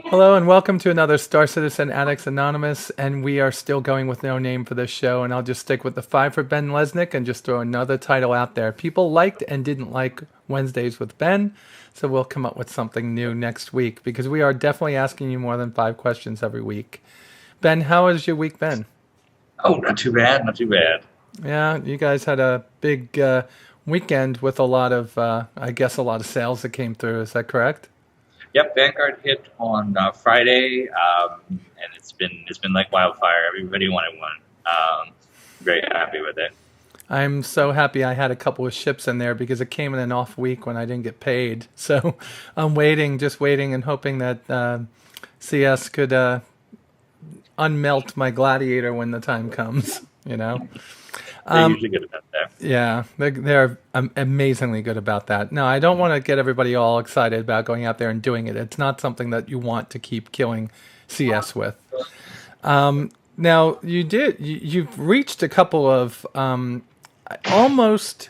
Hello and welcome to another Star Citizen Addicts Anonymous, and we are still going with no name for this show, and I'll just stick with the 5 for Ben Lesnick and just throw another title out there. People liked and didn't like Wednesdays with Ben, so we'll come up with something new next week because we are definitely asking you more than 5 questions every week. Ben, how has your week been? Oh, not too bad, not too bad. Yeah, you guys had a big weekend with a lot of, I guess, a lot of sales that came through. Is that correct? Yep, Vanguard hit on Friday, and it's been like wildfire. Everybody wanted one. Very happy with it. I'm so happy I had a couple of ships in there because it came in an off week when I didn't get paid. So I'm waiting, just waiting and hoping that CS could unmelt my gladiator when the time comes, you know? They're usually good about that. Yeah, they're amazingly good about that. No, I don't want to get everybody all excited about going out there and doing it. It's not something that you want to keep killing CS with. Now, you've reached a couple of almost,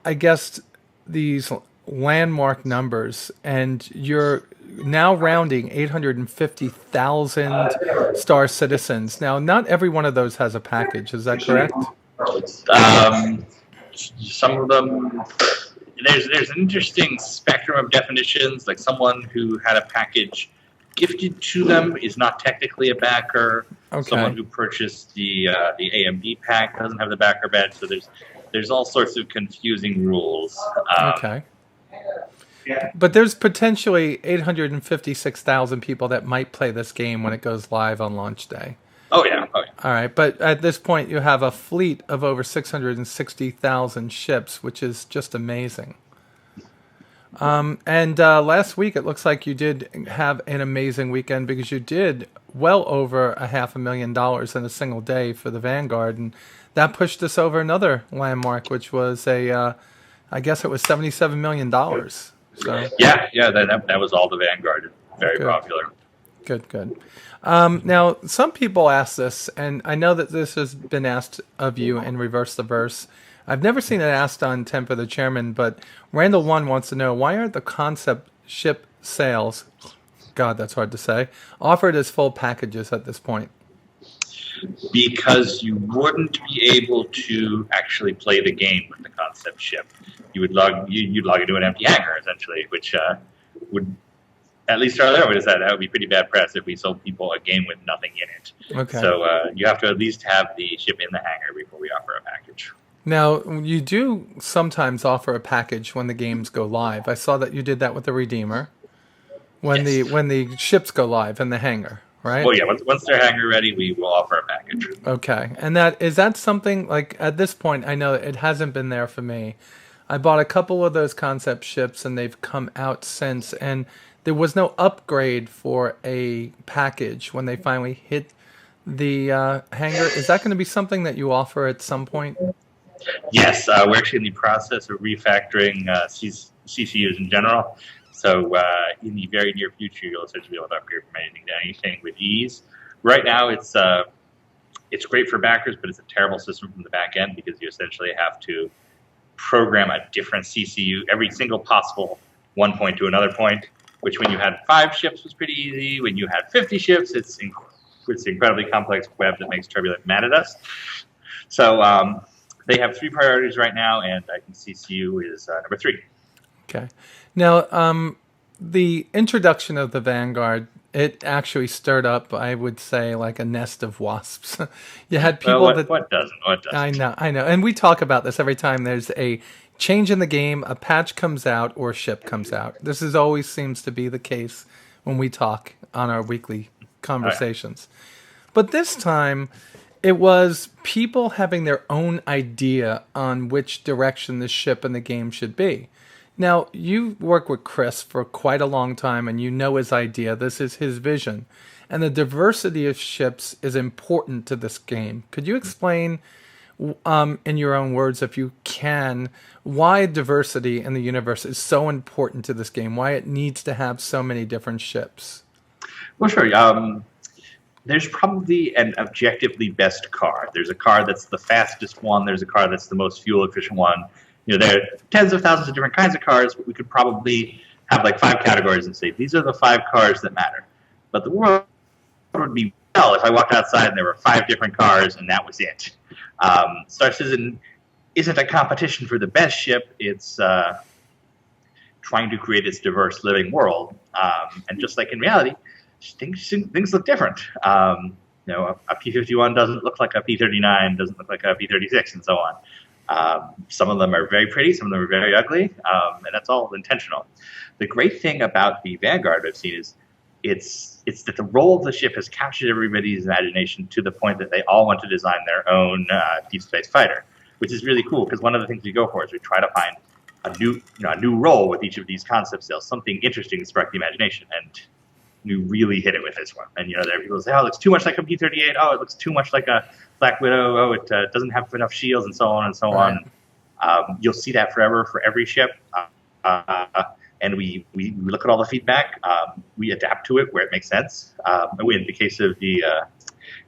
I guess, these landmark numbers, and you're now rounding 850,000 Star Citizens. Now, not every one of those has a package. Is that correct? Um, some of them, there's an interesting spectrum of definitions. Like someone who had a package gifted to them is not technically a backer. Okay. Someone who purchased the AMD pack doesn't have the backer badge. So there's all sorts of confusing rules. Okay. But there's potentially 856,000 people that might play this game when it goes live on launch day. Oh yeah, oh yeah. All right, but at this point you have a fleet of over 660,000 ships, which is just amazing. And last week it looks like you did have an amazing weekend because you did well over $500,000 in a single day for the Vanguard, and that pushed us over another landmark, which was I guess it was $77 million. So Yeah. That was all the Vanguard. Very good. popular. Good. Now, some people ask this, and I know that this has been asked of you in Reverse the Verse. I've never seen it asked on Temper the Chairman, but Randall One wants to know, why aren't the concept ship sales, God, that's hard to say, offered as full packages at this point? Because you wouldn't be able to actually play the game with the concept ship. You'd log into an empty hangar essentially, which would, at least our level is that would be pretty bad press if we sold people a game with nothing in it. Okay. So you have to at least have the ship in the hangar before we offer a package. Now, you do sometimes offer a package when the games go live. I saw that you did that with the Redeemer when Yes. the ships go live in the hangar, right? Well, yeah. Once they're hangar ready, we will offer a package. Okay. And that something, like, at this point, I know it hasn't been there for me. I bought a couple of those concept ships and they've come out since, and there was no upgrade for a package when they finally hit the hangar. Is that going to be something that you offer at some point? Yes, we're actually in the process of refactoring CCUs in general. So in the very near future, you'll essentially be able to upgrade from anything to anything with ease. Right now, it's great for backers, but it's a terrible system from the back end because you essentially have to program a different CCU every single possible one point to another point. Which, when you had 5 ships, was pretty easy. When you had 50 ships, it's incredibly complex web that makes Turbulent mad at us. So they have 3 priorities right now, and I think CCU is number 3. Okay. Now, the introduction of the Vanguard, it actually stirred up, I would say, like a nest of wasps. You had people What doesn't? What doesn't? I know. And we talk about this every time there's a change in the game, a patch comes out, or a ship comes out. This is always seems to be the case when we talk on our weekly conversations. But this time, it was people having their own idea on which direction the ship and the game should be. Now, you work with Chris for quite a long time, and you know his idea. This is his vision. And the diversity of ships is important to this game. Could you explain, in your own words, if you can, why diversity in the universe is so important to this game? Why it needs to have so many different ships? Well, sure. There's probably an objectively best car. There's a car that's the fastest one. There's a car that's the most fuel efficient one. There are tens of thousands of different kinds of cars, but we could probably have like 5 categories and say, these are the 5 cars that matter. But the world would be well if I walked outside and there were 5 different cars and that was it. Star Citizen isn't a competition for the best ship. It's trying to create this diverse living world. And just like in reality, things look different. A P-51 doesn't look like a P-39, doesn't look like a P-36, and so on. Some of them are very pretty, some of them are very ugly, and that's all intentional. The great thing about the Vanguard I've seen is it's that the role of the ship has captured everybody's imagination to the point that they all want to design their own deep space fighter, which is really cool because one of the things we go for is we try to find a new role with each of these concept sales, something interesting to spark the imagination, and you really hit it with this one. And there are people who say, "Oh, it looks too much like a P-38. Oh, it looks too much like a Black Widow. Oh, it doesn't have enough shields," and so on and so on. You'll see that forever for every ship. And we look at all the feedback. We adapt to it where it makes sense. In the case of the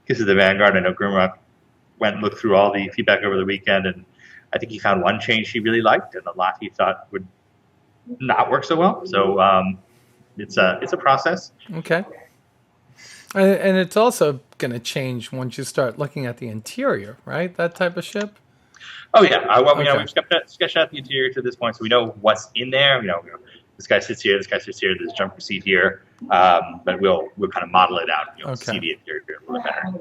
Vanguard, I know Grimrock went and looked through all the feedback over the weekend, and I think he found one change he really liked, and a lot he thought would not work so well. So it's a process. Okay. And it's also going to change once you start looking at the interior, right? That type of ship. Oh yeah. We've sketched out the interior to this point, so we know what's in there. This guy sits here. This guy sits here. There's a jumper seat here. But we'll kind of model it out. See the interior a little better.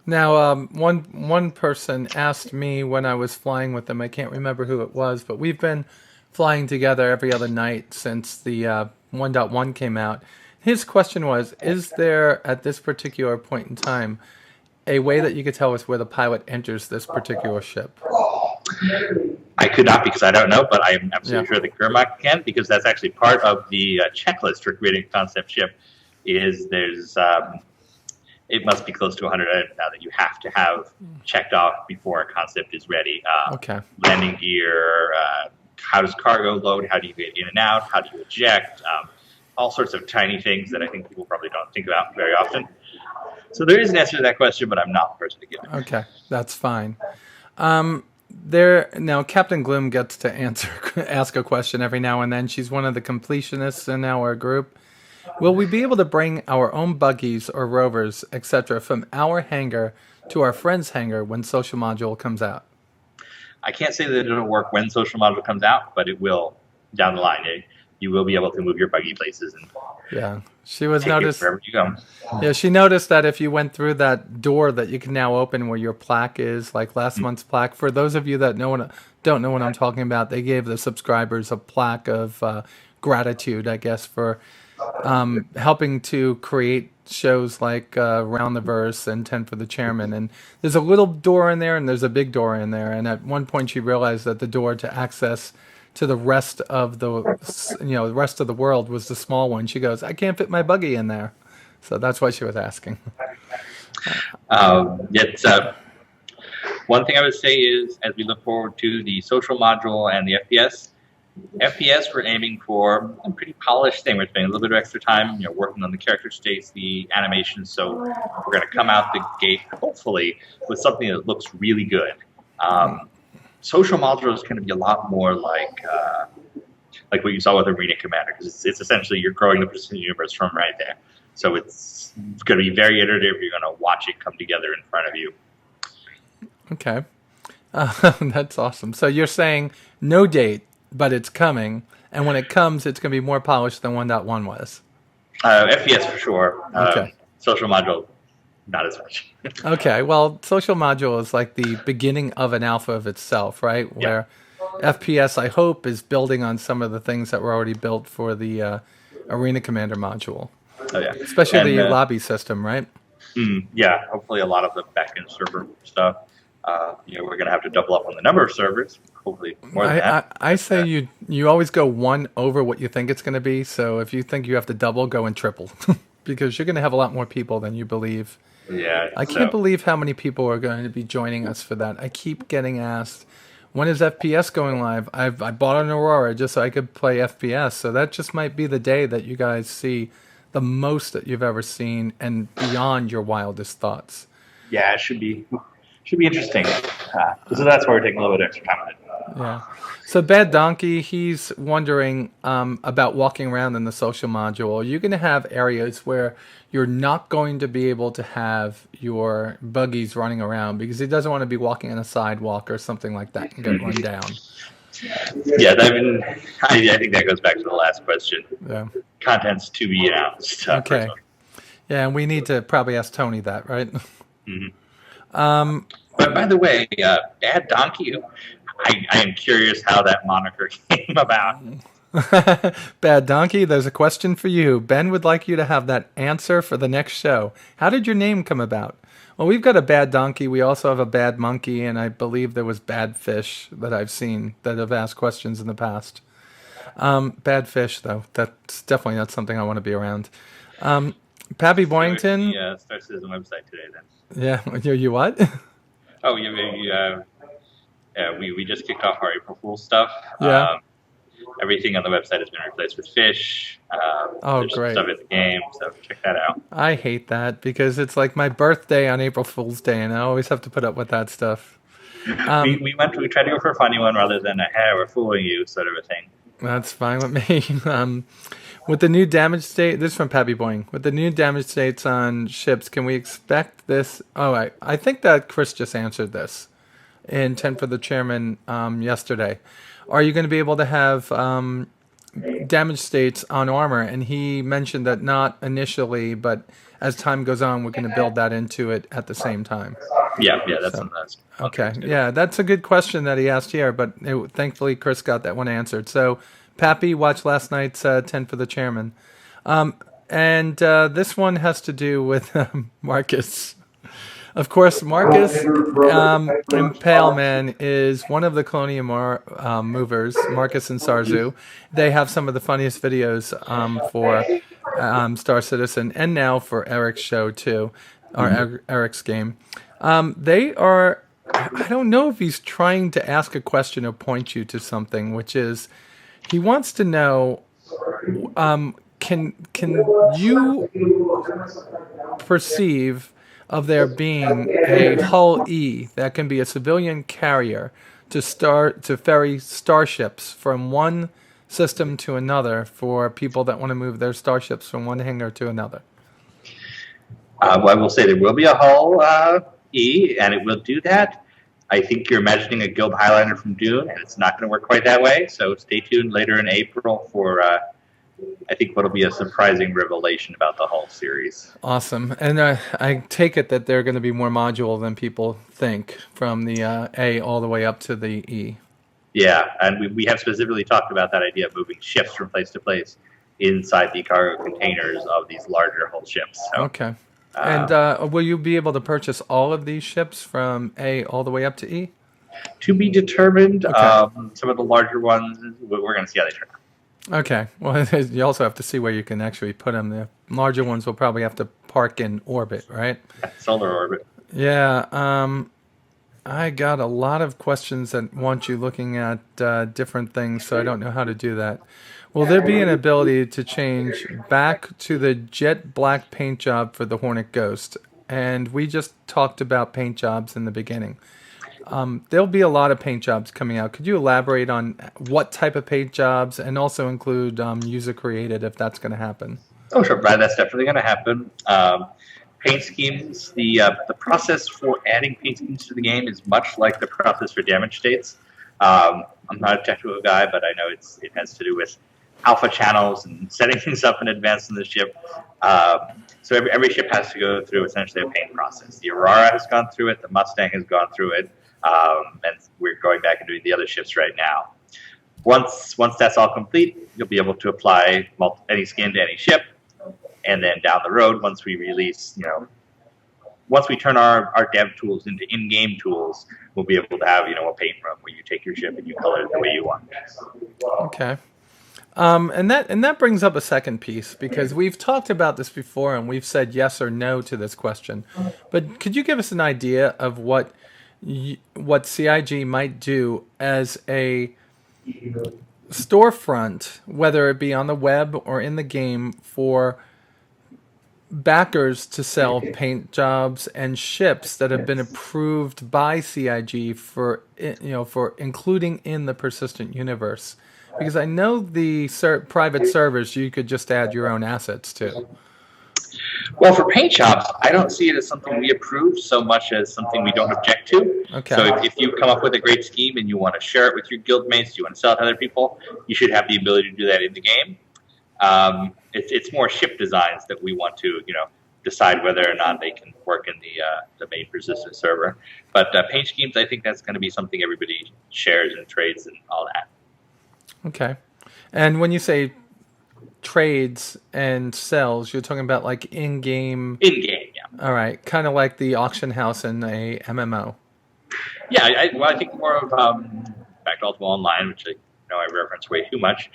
Now, one person asked me when I was flying with them. I can't remember who it was, but we've been flying together every other night since the 1.1 came out. His question was, is there, at this particular point in time, a way that you could tell us where the pilot enters this particular ship? I could not because I don't know, but I am absolutely sure that Grimrock can, because that's actually part of the checklist for creating a concept ship. It must be close to 100 items now that you have to have checked off before a concept is ready. Landing gear, how does cargo load, how do you get in and out, how do you eject, all sorts of tiny things that I think people probably don't think about very often. So there is an answer to that question, but I'm not the person to give it. Okay, that's fine. Now, Captain Gloom gets to ask a question every now and then. She's one of the completionists in our group. Will we be able to bring our own buggies or rovers, etc., from our hangar to our friend's hangar when Social Module comes out? I can't say that it'll work when Social Module comes out, but it will down the line. You will be able to move your buggy places and she was noticed wherever you go. Yeah, she noticed that if you went through that door that you can now open where your plaque is, like last month's plaque. For those of you that don't know what I'm talking about, they gave the subscribers a plaque of gratitude, I guess, for helping to create shows like Round the Verse and 10 for the Chairman. And there's a little door in there and there's a big door in there. And at one point she realized that the door to access to the rest of the world was the small one. She goes, I can't fit my buggy in there. So that's why she was asking. One thing I would say is, as we look forward to the Social Module and the FPS, we're aiming for a pretty polished thing. We're spending a little bit of extra time, working on the character states, the animations. So we're going to come out the gate, hopefully, with something that looks really good. Social Module is going to be a lot more like what you saw with Arena Commander, because it's essentially you're growing the Precision Universe from right there. So it's going to be very iterative. You're going to watch it come together in front of you. Okay. That's awesome. So you're saying no date, but it's coming, and when it comes, it's going to be more polished than 1.1 was. FPS for sure. Okay. Social Module, not as much. Okay. Well, Social Module is like the beginning of an alpha of itself, right? Where FPS, I hope, is building on some of the things that were already built for the Arena Commander module. Oh, yeah. Especially the lobby system, right? Yeah. Hopefully a lot of the back-end server stuff. We're going to have to double up on the number of servers. Hopefully more than that. I say you always go one over what you think it's going to be. So if you think you have to double, go and triple. Because you're going to have a lot more people than you believe. Yeah. I can't believe how many people are going to be joining us for that. I keep getting asked, when is FPS going live? I bought an Aurora just so I could play FPS. So that just might be the day that you guys see the most that you've ever seen and beyond your wildest thoughts. Yeah, it should be interesting. So that's why we're taking a little bit extra time on it. Yeah. So Bad Donkey, he's wondering about walking around in the social module. You're going to have areas where you're not going to be able to have your buggies running around because he doesn't want to be walking on a sidewalk or something like that and get run down. Yeah, I think that goes back to the last question. Yeah. Contents to be announced. Okay. Yeah, and we need to probably ask Tony that, right? But by the way, Bad Donkey, I am curious how that moniker came about. Bad Donkey, there's a question for you. Ben would like you to have that answer for the next show. How did your name come about? Well, we've got a Bad Donkey. We also have a Bad Monkey, and I believe there was Bad Fish that I've seen that have asked questions in the past. Bad Fish, though, that's definitely not something I want to be around. Pappy Boyington. Yeah, Star Citizen website today then. Yeah, you what? Oh, we just kicked off our April Fool's stuff. Yeah. Everything on the website has been replaced with fish. There's great. Stuff at the game, so check that out. I hate that because it's like my birthday on April Fool's Day, and I always have to put up with that stuff. We tried to go for a funny one rather than hey, we're fooling you sort of a thing. That's fine with me. With the new damage state, this is from Pappy Boing. With the new damage states on ships, can we expect this? Oh, I think that Chris just answered this in 10 for the Chairman yesterday. Are you going to be able to have damage states on armor? And he mentioned that not initially, but as time goes on, we're going to build that into it at the same time. Yeah, that's something that's okay. Yeah, that's a good question that he asked here, but thankfully Chris got that one answered. So, Pappy watched last night's 10 for the Chairman. And this one has to do with Marcus. Of course, Marcus Impaleman is one of the Colonial movers, Marcus and Sarzu. They have some of the funniest videos for Star Citizen and now for Eric's show, too, or Eric's game. They are, I don't know if he's trying to ask a question or point you to something, which is, he wants to know, can you perceive of there being a Hull E that can be a civilian carrier to ferry starships from one system to another for people that want to move their starships from one hangar to another? Well, I will say there will be a Hull E, and it will do that. I think you're imagining a Guild Highliner from Dune, and it's not going to work quite that way. So stay tuned later in April for, I think, what'll be a surprising revelation about the Hull series. Awesome. And I take it that they're going to be more modular than people think, from the A all the way up to the E. Yeah, and we have specifically talked about that idea of moving ships from place to place inside the cargo containers of these larger Hull ships. So, okay. And will you be able to purchase all of these ships from A all the way up to E? To be determined. Okay. Some of the larger ones, we're going to see how they turn out. Okay. Well, you also have to see where you can actually put them. The larger ones will probably have to park in orbit, right? Solar orbit. Yeah. I got a lot of questions that want you looking at different things, so I don't know how to do that. Will there be an ability to change back to the jet black paint job for the Hornet Ghost? And we just talked about paint jobs in the beginning. There'll be a lot of paint jobs coming out. Could you elaborate on what type of paint jobs and also include user created if that's going to happen? Oh, sure, Brad. That's definitely going to happen. Paint schemes, the process for adding paint schemes to the game is much like the process for damage states. I'm not a technical guy, but I know it has to do with alpha channels and setting things up in advance in the ship. So every ship has to go through essentially a paint process. The Aurora has gone through it. The Mustang has gone through it. And we're going back and doing the other ships right now. Once that's all complete, you'll be able to apply any skin to any ship. And then down the road, once we release, once we turn our dev tools into in-game tools, we'll be able to have, a paint room where you take your ship and you color it the way you want. Okay. And that brings up a second piece, because we've talked about this before and we've said yes or no to this question. But could you give us an idea of what CIG might do as a storefront, whether it be on the web or in the game, for backers to sell paint jobs and ships that have been approved by CIG for for including in the persistent universe? Because I know the private servers you could just add your own assets to. Well, for paint shops, I don't see it as something we approve so much as something we don't object to. Okay. So if you come up with a great scheme and you want to share it with your guildmates, you want to sell it to other people, you should have the ability to do that in the game. It's more ship designs that we want to, decide whether or not they can work in the main persistent server. But paint schemes, I think that's going to be something everybody shares and trades and all that. Okay. And when you say trades and sells, you're talking about like in-game? In-game, yeah. All right. Kind of like the auction house in a MMO. Yeah, I think more of back to Ultima Online, which I know I reference way too much.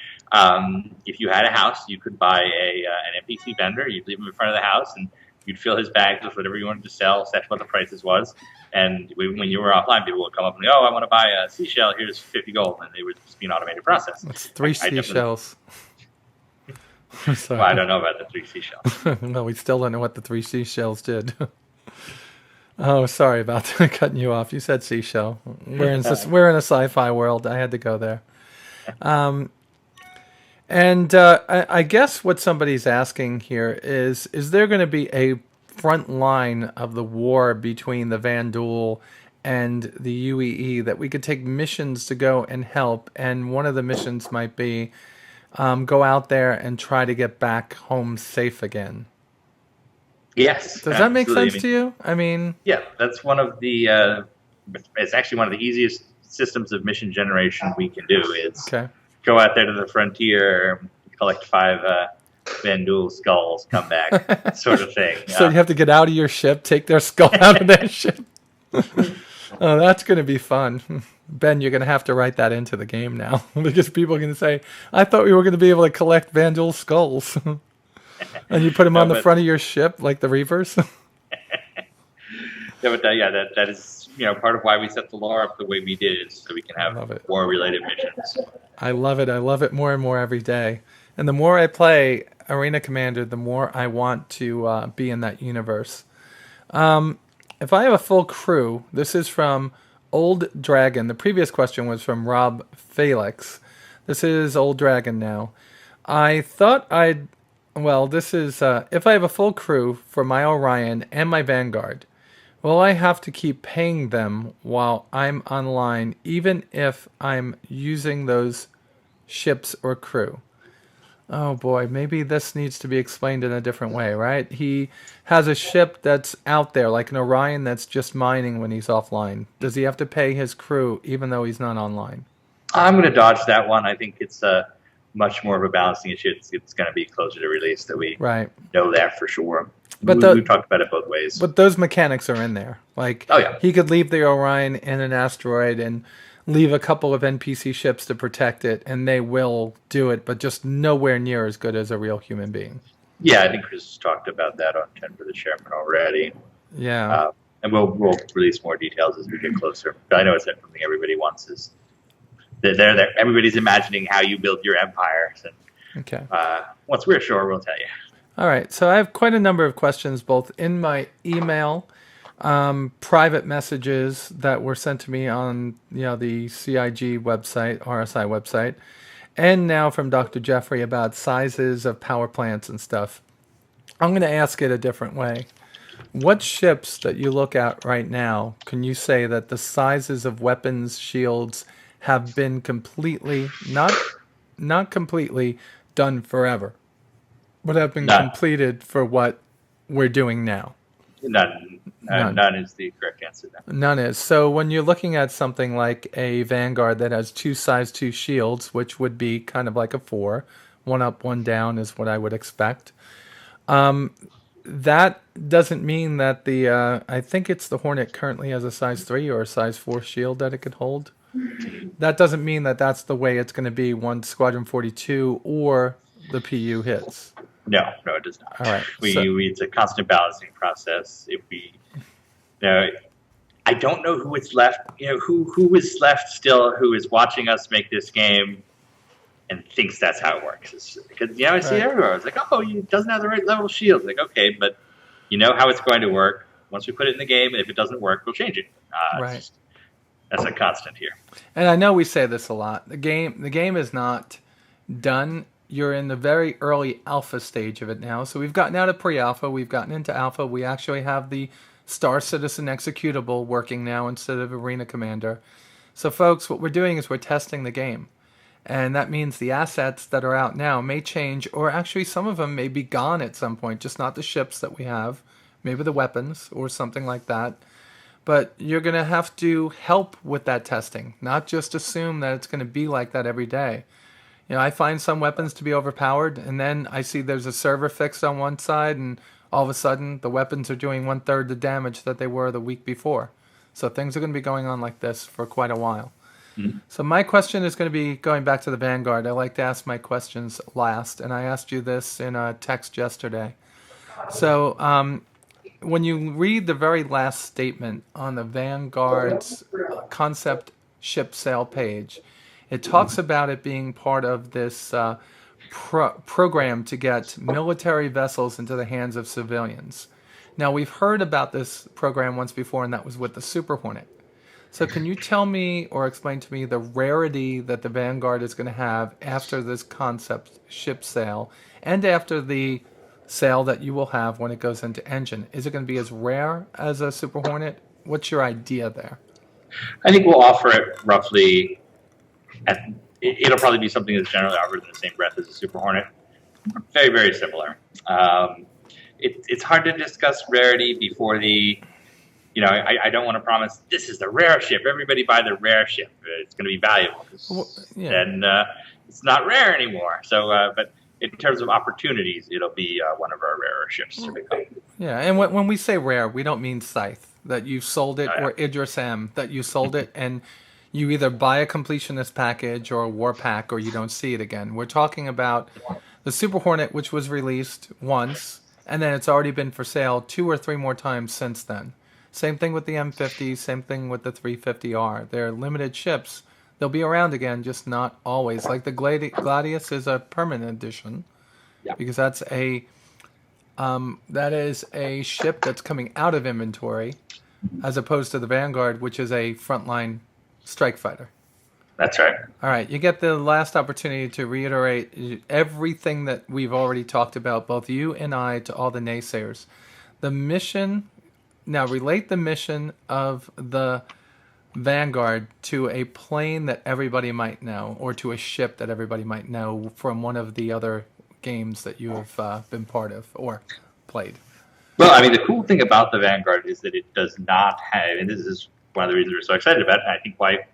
If you had a house, you could buy an NPC vendor. You'd leave him in front of the house, and you'd fill his bags with whatever you wanted to sell, set what the prices was. And when you were offline, people would come up and go, I want to buy a seashell. Here's 50 gold. And they would just be an automated process. That's three seashells. Well, I don't know about the 3 seashells. Well, we still don't know what the 3 seashells did. Oh, sorry about cutting you off. You said seashell. We're in a sci-fi world. I had to go there. I guess what somebody's asking here is there going to be a front line of the war between the Vanduul and the UEE that we could take missions to go and help? And one of the missions might be go out there and try to get back home safe again. Yes. Does that make sense to you? I mean... Yeah, that's one of the... it's actually one of the easiest systems of mission generation we can do. It's go out there to the frontier, collect 5 Vanduul skulls, come back, sort of thing. So you have to get out of your ship, take their skull out of their ship. Oh, that's going to be fun. Ben, you're going to have to write that into the game now because people are going to say, I thought we were going to be able to collect Vanduul skulls. And you put them on the front of your ship like the Reavers? That is part of why we set the lore up the way we did, is so we can have war-related missions. I love it. I love it more and more every day. And the more I play Arena Commander, the more I want to be in that universe. If I have a full crew, this is from Old Dragon. The previous question was from Rob Felix. This is Old Dragon now. I thought this is, if I have a full crew for my Orion and my Vanguard, will I have to keep paying them while I'm online, even if I'm using those ships or crew? Oh boy, maybe this needs to be explained in a different way, right? He has a ship that's out there, like an Orion that's just mining when he's offline. Does he have to pay his crew even though he's not online? I'm going to dodge that one. I think it's much more of a balancing issue. It's going to be closer to release that we know that for sure. But we've talked about it both ways. But those mechanics are in there. Like, he could leave the Orion in an asteroid and leave a couple of NPC ships to protect it, and they will do it, but just nowhere near as good as a real human being. Yeah, I think Chris has talked about that on 10 for the Chairman already. Yeah. And we'll release more details as we get closer. But I know it's something everybody wants is everybody's imagining how you build your empire. So, once we're sure, we'll tell you. All right. So I have quite a number of questions, both in my email, private messages that were sent to me on the CIG website, RSI website, and now from Dr. Jeffrey about sizes of power plants and stuff. I'm going to ask it a different way. What ships that you look at right now can you say that the sizes of weapons, shields have been completely, not completely done forever, but have been completed for what we're doing now? None. None is the correct answer. None is. So when you're looking at something like a Vanguard that has 2 size 2 shields, which would be kind of like a 4, 1 up, 1 down is what I would expect. That doesn't mean that I think it's the Hornet currently has a size 3 or a size 4 shield that it could hold. That doesn't mean that that's the way it's going to be once Squadron 42 or the PU hits. No, it does not. All right. It's a constant balancing process. I don't know who is left. Who is left still? Who is watching us make this game? and thinks that's how it works. Because I see Right. everywhere. It's like, oh, it doesn't have the right level of shield. Like, okay, but you know how it's going to work once we put it in the game, and if it doesn't work, we'll change it. Right. That's a constant here. And I know we say this a lot. The game is not done. You're in the very early alpha stage of it now. So we've gotten out of pre-alpha, we've gotten into alpha. We actually have the Star Citizen executable working now instead of Arena Commander. So folks, what we're doing is we're testing the game. And that means the assets that are out now may change, or actually some of them may be gone at some point, just not the ships that we have, maybe the weapons or something like that. But you're going to have to help with that testing, not just assume that it's going to be like that every day. I find some weapons to be overpowered, and then I see there's a server fixed on one side, and all of a sudden the weapons are doing 1/3 the damage that they were the week before. So things are going to be going on like this for quite a while. Mm-hmm. So my question is going to be going back to the Vanguard. I like to ask my questions last, and I asked you this in a text yesterday. So when you read the very last statement on the Vanguard's concept ship sale page, it talks about it being part of this program to get military vessels into the hands of civilians. Now, we've heard about this program once before, and that was with the Super Hornet. So can you tell me or explain to me the rarity that the Vanguard is going to have after this concept ship sale and after the sale that you will have when it goes into engine? Is it going to be as rare as a Super Hornet? What's your idea there? I think we'll offer it roughly it'll probably be something that's generally offered in the same breath as a Super Hornet. Very, very similar. It's hard to discuss rarity before I don't want to promise this is the rare ship. Everybody buy the rare ship. It's going to be valuable. And it's not rare anymore. So, but in terms of opportunities, it'll be one of our rarer ships to become. Yeah, and when we say rare, we don't mean Scythe, that you sold it, or Idris M, that you sold it and you either buy a completionist package or a war pack or you don't see it again. We're talking about the Super Hornet, which was released once, and then it's already been for sale 2 or 3 more times since then. Same thing with the M50, same thing with the 350R. They're limited ships. They'll be around again, just not always. Like the Gladius is a permanent edition, because that is a ship that's coming out of inventory, as opposed to the Vanguard, which is a frontline strike fighter. That's right. All right, you get the last opportunity to reiterate everything that we've already talked about, both you and I, to all the naysayers. The mission, now relate the mission of the Vanguard to a plane that everybody might know, or to a ship that everybody might know from one of the other games that you have been part of or played. Well, I mean, the cool thing about the Vanguard is that it does not have, and this is one of the reasons we're so excited about it, and I think why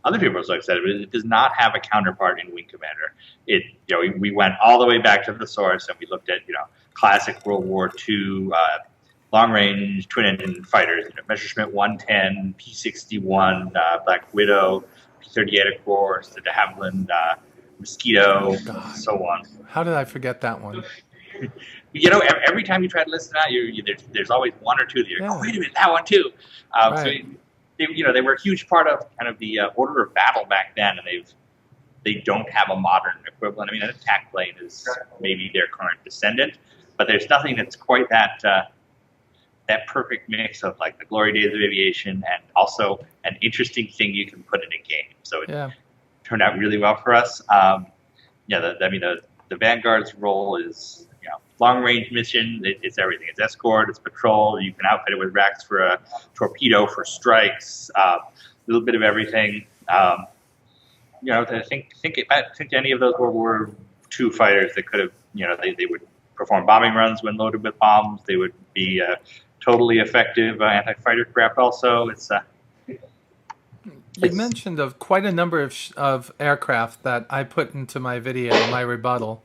other people are so excited about it, it does not have a counterpart in Wing Commander. We went all the way back to the source, and we looked at, classic World War II long-range twin-engine fighters, Messerschmitt 110, P-61, Black Widow, P-38, of course, the de Havilland Mosquito, so on. How did I forget that one? Every time you try to listen out, there's always one or two that you're like, oh, wait a minute, that one too. Right. So they were a huge part of kind of the order of battle back then, and they don't have a modern equivalent. I mean, an attack plane is maybe their current descendant, but there's nothing that's quite that perfect mix of like the glory days of aviation and also an interesting thing you can put in a game. So it turned out really well for us. The Vanguard's role is long range mission. It's everything. It's escort. It's patrol. You can outfit it with racks for a torpedo for strikes. A little bit of everything. I think any of those World War II fighters that could have they would perform bombing runs when loaded with bombs. They would be totally effective anti-fighter craft. Also, You mentioned of quite a number of aircraft that I put into my video, my rebuttal.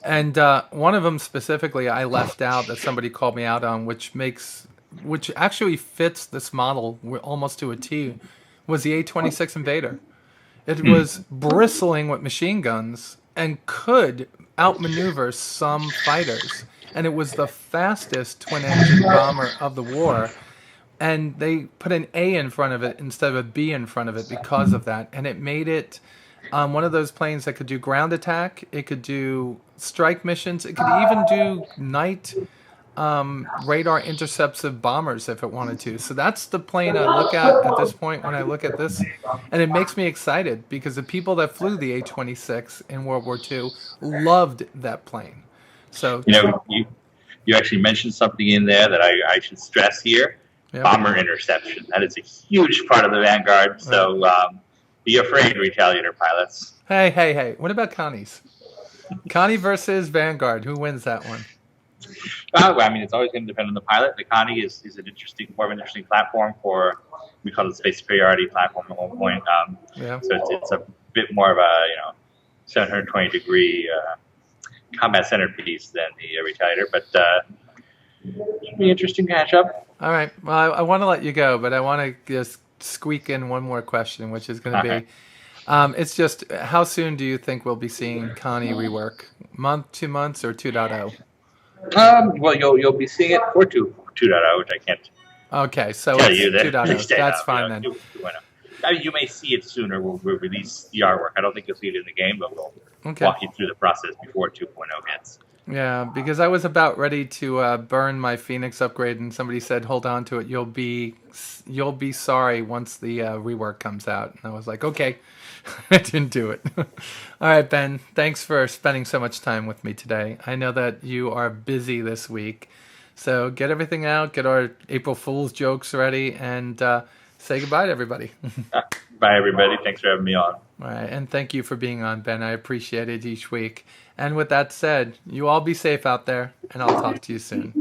And one of them specifically I left out that somebody called me out on, which actually fits this model almost to a T, was the A-26 Invader. It was bristling with machine guns and could outmaneuver some fighters. And it was the fastest twin-engine bomber of the war. And they put an A in front of it instead of a B in front of it because of that. And it made it One of those planes that could do ground attack. It could do strike missions. It could even do night radar intercepts of bombers if it wanted to. So that's the plane I look at this point when I look at this. And it makes me excited because the people that flew the A-26 in World War II loved that plane. So, You actually mentioned something in there that I should stress here. yep. Bomber interception. That is a huge part of the Vanguard. So be afraid, Retaliator pilots. Hey. What about Connie's? Connie versus Vanguard. Who wins that one? Well, I mean, it's always going to depend on the pilot. The Connie is more of an interesting platform for, we call it the space superiority platform at one point. Yeah. So it's a bit more of a 720-degree combat centerpiece than the Retaliator, but should be interesting to catch up. All right. Well, I want to let you go, but I want to just squeak in one more question, which is going to be, it's just, how soon do you think we'll be seeing Connie rework? Month, 2 months, or 2.0? Well, you'll be seeing it for 2.0, which I can't Okay, so tell it's you that. 2.0. That's fine then. 2.0. I mean, you may see it sooner. We'll release the artwork. I don't think you'll see it in the game, but we'll walk you through the process before 2.0 hits. Yeah, because I was about ready to burn my Phoenix upgrade, and somebody said, "Hold on to it. You'll be sorry once the rework comes out." And I was like, "Okay," I didn't do it. All right, Ben. Thanks for spending so much time with me today. I know that you are busy this week, so get everything out, get our April Fool's jokes ready, and say goodbye to everybody. Bye, everybody. Thanks for having me on. All right, and thank you for being on, Ben. I appreciate it each week. And with that said, you all be safe out there, and I'll talk to you soon.